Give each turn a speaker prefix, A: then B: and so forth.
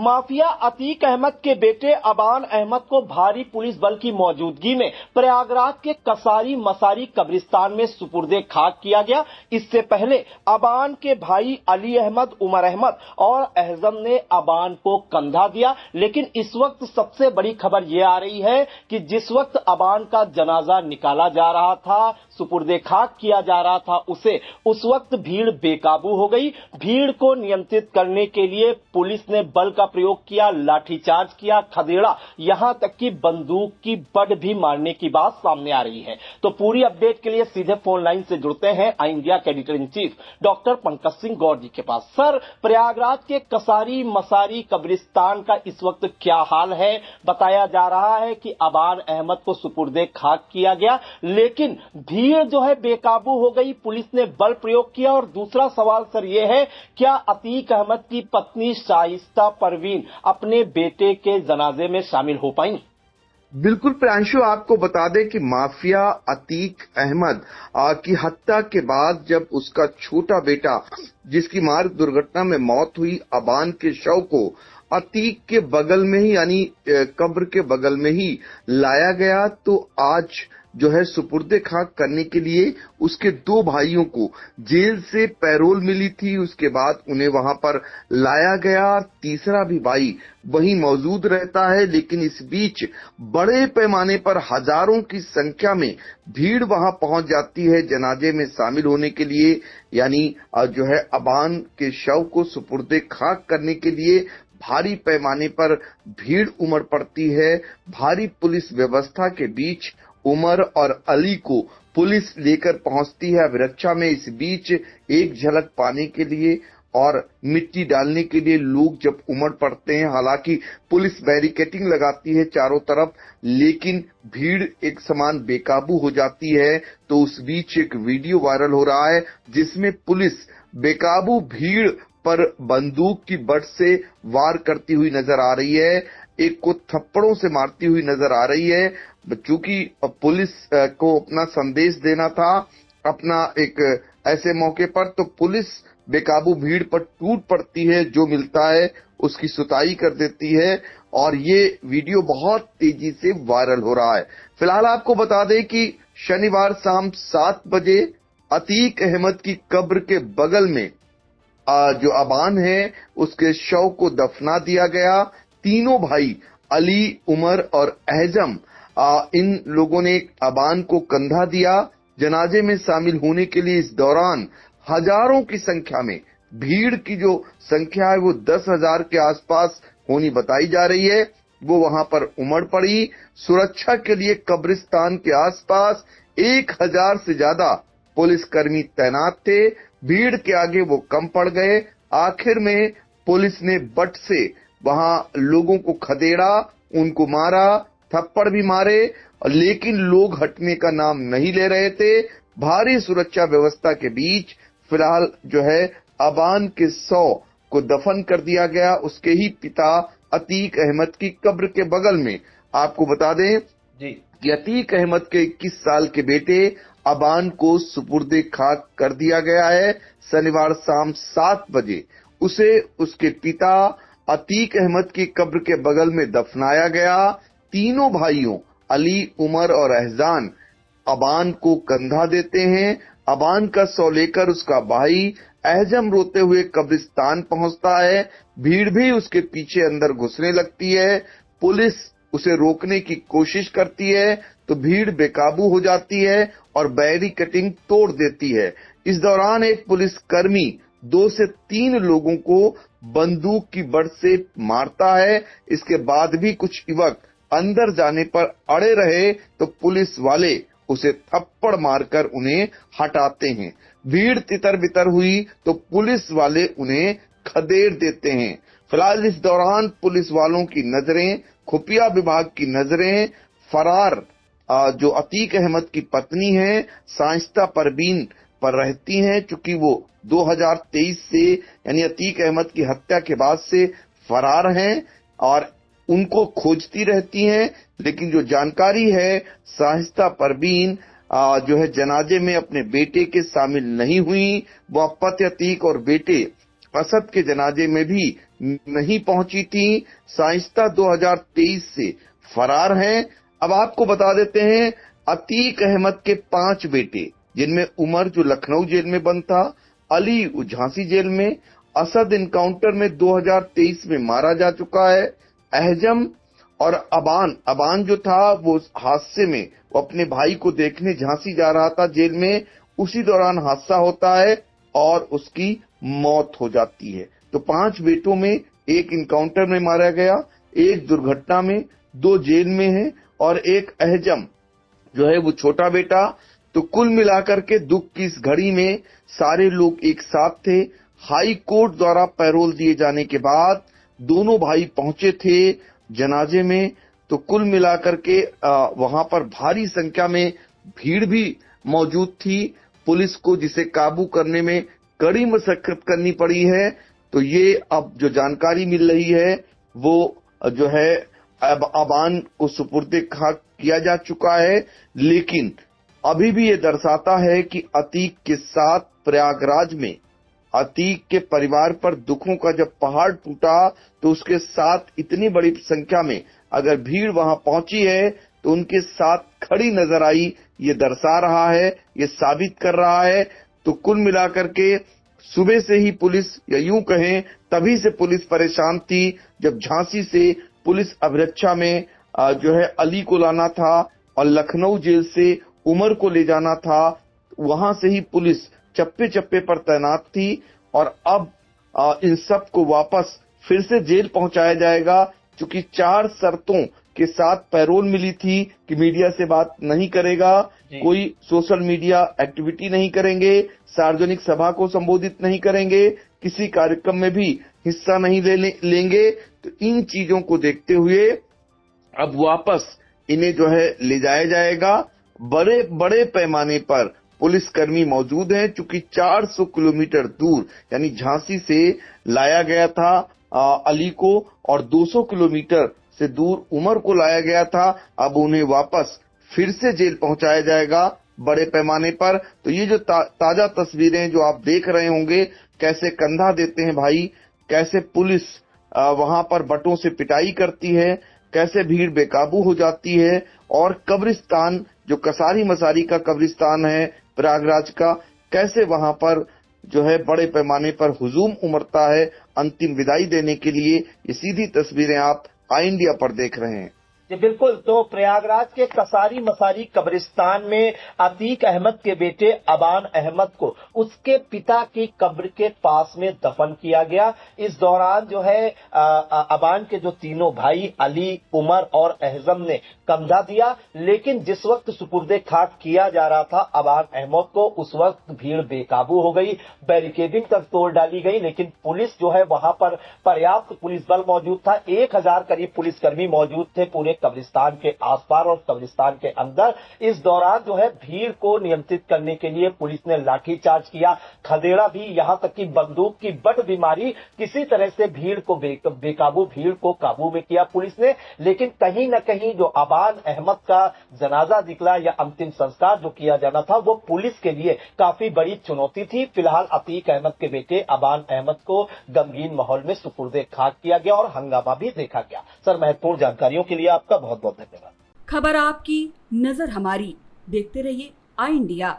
A: Mafia Atiq Ahmad के बेटे अबान अहमद को भारी पुलिस बल की मौजूदगी में प्रयागराज के कसारी मसारी कब्रिस्तान में सुपुर्दे खाक किया गया। इससे पहले अबान के भाई अली अहमद, उमर अहमद और एहजम ने अबान को कंधा दिया। लेकिन इस वक्त सबसे बड़ी खबर यह आ रही है कि जिस वक्त अबान का जनाजा निकाला जा रहा था, सुपुर्दे खाक किया जा रहा था उसे, उस वक्त भीड़ बेकाबू हो गई। भीड़ को नियंत्रित करने के लिए पुलिस ने बल का प्रयोग किया, लाठीचार्ज किया, खदेड़ा, यहां तक कि बंदूक की बड भी मारने की बात सामने आ रही है। तो पूरी अपडेट के लिए सीधे फोन लाइन से जुड़ते हैं आई इंडिया के editor in chief doctor Pankaj Singh Gaur ji के पास। सर, प्रयागराज के कसारी मसारी कब्रिस्तान का इस वक्त क्या हाल है? बताया जा रहा है कि अबान अहमद को सुपुर्दे खाक किया गया, लेकिन भीड़ जो है बेकाबू हो गई, पुलिस ने बल प्रयोग किया। और दूसरा सवाल सर ये है, क्या अतीक अहमद की पत्नी शाइस्ता परवीन अपने बेटे के जनाजे में शामिल हो पाई?
B: बिल्कुल प्रियांशु, आपको बता दें कि माफिया अतीक अहमद की हत्या के बाद जब उसका छोटा बेटा, जिसकी मार्ग दुर्घटना में मौत हुई, अबान के शव को अतीक के बगल में ही यानी कब्र के बगल में ही लाया गया, तो आज जो है सुपुर्दे खाक करने के लिए उसके दो भाइयों को जेल से पैरोल मिली थी। उसके बाद उन्हें वहां पर लाया गया। तीसरा भी भाई वहीं मौजूद रहता है, लेकिन इस बीच बड़े पैमाने पर हजारों की संख्या में भीड़ वहां पहुंच जाती है जनाजे में शामिल होने के लिए, यानी जो है अबान के शव को सुपुर्दे खाक करने के लिए भारी पैमाने पर भीड़ उमड़ पड़ती है। भारी पुलिस व्यवस्था के बीच उमर और अली को पुलिस लेकर पहुंचती है अभिरक्षा में। इस बीच एक झलक पाने के लिए और मिट्टी डालने के लिए लोग जब उमड़ पड़ते हैं, हालांकि पुलिस बैरिकेडिंग लगाती है चारों तरफ, लेकिन भीड़ एक समान बेकाबू हो जाती है। तो उस बीच एक वीडियो वायरल हो रहा है जिसमें पुलिस बेकाबू भीड़ पर बंदूक की बट से वार करती हुई नजर आ रही है, एक को थप्पड़ों से मारती हुई नजर आ रही है। चूंकि पुलिस को अपना संदेश देना था अपना एक ऐसे मौके पर, तो पुलिस बेकाबू भीड़ पर टूट पड़ती है, जो मिलता है उसकी सुताई कर देती है और ये वीडियो बहुत तेजी से वायरल हो रहा है। फिलहाल आपको बता दें कि शनिवार शाम 7 बजे अतीक अहमद की कब्र के बगल में जो अबान है उसके शव को दफना दिया गया। तीनों भाई अली, उमर और एहजम, इन लोगों ने अबान को कंधा दिया जनाजे में शामिल होने के लिए। इस दौरान हजारों की संख्या में, भीड़ की जो संख्या है वो 10,000 के आसपास होनी बताई जा रही है, वो वहां पर उमड़ पड़ी। सुरक्षा के लिए कब्रिस्तान के आसपास 1,000 से ज्यादा पुलिसकर्मी तैनात थे। भीड़ के आगे वो कम पड़ गए। आखिर में पुलिस ने बट से वहां लोगों को खदेड़ा, उनको मारा, थप्पड़ भी मारे, लेकिन लोग हटने का नाम नहीं ले रहे थे। भारी सुरक्षा व्यवस्था के बीच फिलहाल जो है अबान के शव को दफन कर दिया गया उसके ही पिता अतीक अहमद की कब्र के बगल में। आपको बता दें कि अतीक अहमद के 21 साल के बेटे अबान को सुपुर्दे खाक कर दिया गया है। शनिवार शाम 7 बजे उसे उसके पिता अतीक अहमद की कब्र के बगल में दफनाया गया। तीनों भाइयों अली, उमर और एहजान अबान को कंधा देते हैं। अबान का शव लेकर उसका भाई एहजम रोते हुए कब्रिस्तान पहुंचता है। भीड़ भी उसके पीछे अंदर घुसने लगती है। पुलिस उसे रोकने की कोशिश करती है तो भीड़ बेकाबू हो जाती है और बैरिकेडिंग तोड़ देती है। इस दौरान एक पुलिसकर्मी 2 से 3 लोगों को बंदूक की बट से मारता है। इसके बाद भी कुछ युवक अंदर जाने पर अड़े रहे तो पुलिस वाले उसे थप्पड़ मारकर उन्हें हटाते हैं। भीड़ तितर बितर हुई तो पुलिस वाले उन्हें खदेड़ देते हैं। फिलहाल इस दौरान पुलिस वालों की नजरें, खुफिया विभाग की नजरें फरार जो अतीक अहमद की पत्नी है शाइस्ता परवीन पर रहती हैं, चूंकि वो 2023 से यानी अतीक अहमद की हत्या के बाद से फरार हैं और उनको खोजती रहती हैं। लेकिन जो जानकारी है, शाइस्ता परवीन जो है जनाजे में अपने बेटे के शामिल नहीं हुई। वो पति अतीक और बेटे असद के जनाजे में भी नहीं पहुंची थी। शाइस्ता 2023 से फरार हैं। अब आपको बता देते हैं, अतीक अहमद के 5 बेटे, जिनमें उमर जो लखनऊ जेल में बंद था, अली झांसी जेल में, असद इनकाउंटर में 2023 में मारा जा चुका है, अहजम और अबान जो था वो हादसे में वो अपने भाई को देखने झांसी जा रहा था जेल में, उसी दौरान हादसा होता है और उसकी मौत हो जाती है। तो 5 बेटों में एक इनकाउंटर में मारा गया, एक दुर्घटना में, 2 जेल में है और एक अहजम जो है वो छोटा बेटा। तो कुल मिलाकर के दुख की इस घड़ी में सारे लोग एक साथ थे। हाई कोर्ट द्वारा पैरोल दिए जाने के बाद दोनों भाई पहुंचे थे जनाजे में। तो कुल मिलाकर के वहां पर भारी संख्या में भीड़ भी मौजूद थी। पुलिस को जिसे काबू करने में कड़ी मशक्कत करनी पड़ी है। तो ये अब जो जानकारी मिल रही है वो जो है अब अबान को सुपुर्दे खाक किया जा चुका है, लेकिन अभी भी ये दर्शाता है कि अतीक के साथ प्रयागराज में अतीक के परिवार पर दुखों का जब पहाड़ टूटा तो उसके साथ इतनी बड़ी संख्या में अगर भीड़ वहां पहुंची है तो उनके साथ खड़ी नजर आई, ये दर्शा रहा है, ये साबित कर रहा है। तो कुल मिलाकर के सुबह से ही पुलिस, या यूं कहें तभी से पुलिस परेशान थी जब झांसी से पुलिस अभिरक्षा में जो है अली को लाना था और लखनऊ जेल से उमर को ले जाना था। वहां से ही पुलिस चप्पे चप्पे पर तैनात थी और अब इन सब को वापस फिर से जेल पहुंचाया जाएगा, क्योंकि 4 शर्तों के साथ पैरोल मिली थी कि मीडिया से बात नहीं करेगा, कोई सोशल मीडिया एक्टिविटी नहीं करेंगे, सार्वजनिक सभा को संबोधित नहीं करेंगे, किसी कार्यक्रम में भी हिस्सा नहीं लेंगे। तो इन चीजों को देखते हुए अब वापस इन्हें जो है ले जाया जाएगा। बड़े पैमाने पर पुलिसकर्मी मौजूद हैं, चूंकि 400 किलोमीटर दूर यानी झांसी से लाया गया था अली को और 200 किलोमीटर से दूर उमर को लाया गया था। अब उन्हें वापस फिर से जेल पहुंचाया जाएगा बड़े पैमाने पर। तो ये जो ताजा तस्वीरें जो आप देख रहे होंगे, कैसे कंधा देते हैं भाई, कैसे पुलिस वहां पर बटों से पिटाई करती है, कैसे भीड़ बेकाबू हो जाती है और कब्रिस्तान जो कसारी मसारी का कब्रिस्तान है प्रयागराज का, कैसे वहां पर जो है बड़े पैमाने पर हुजूम उमड़ता है अंतिम विदाई देने के लिए। ये सीधी तस्वीरें आप आई इंडिया पर देख रहे हैं।
A: जी बिल्कुल। तो प्रयागराज के कसारी मसारी कब्रिस्तान में अतीक अहमद के बेटे अबान अहमद को उसके पिता की कब्र के पास में दफन किया गया। इस दौरान जो है अबान के जो तीनों भाई अली, उमर और अहजम ने कंधा दिया, लेकिन जिस वक्त सुपुर्दे खाक किया जा रहा था अबान अहमद को, उस वक्त भीड़ बेकाबू हो गई, बैरिकेडिंग तक तोड़ डाली गई, लेकिन पुलिस जो है वहां पर पर्याप्त पुलिस बल मौजूद था। 1000 करीब पुलिसकर्मी मौजूद थे पूरे कब्रिस्तान के आसपास और कब्रिस्तान के अंदर। इस दौरान जो है भीड़ को नियंत्रित करने के लिए पुलिस ने लाठीचार्ज किया, खदेड़ा भी, यहां तक कि बंदूक की बट भी मारी। किसी तरह से भीड़ को बेकाबू भीड़ को काबू में किया पुलिस ने। लेकिन कहीं न कहीं जो अबान अहमद का जनाजा निकला या अंतिम संस्कार जो किया जाना था वो पुलिस के लिए काफी बड़ी चुनौती थी। फिलहाल अतीक अहमद के बेटे अबान अहमद को गमगीन माहौल में सुपुर्दे खाक किया गया और हंगामा भी देखा गया। सर, महत्वपूर्ण जानकारियों के लिए आपका बहुत बहुत धन्यवाद।
C: खबर आपकी, नजर हमारी। देखते रहिए आई इंडिया।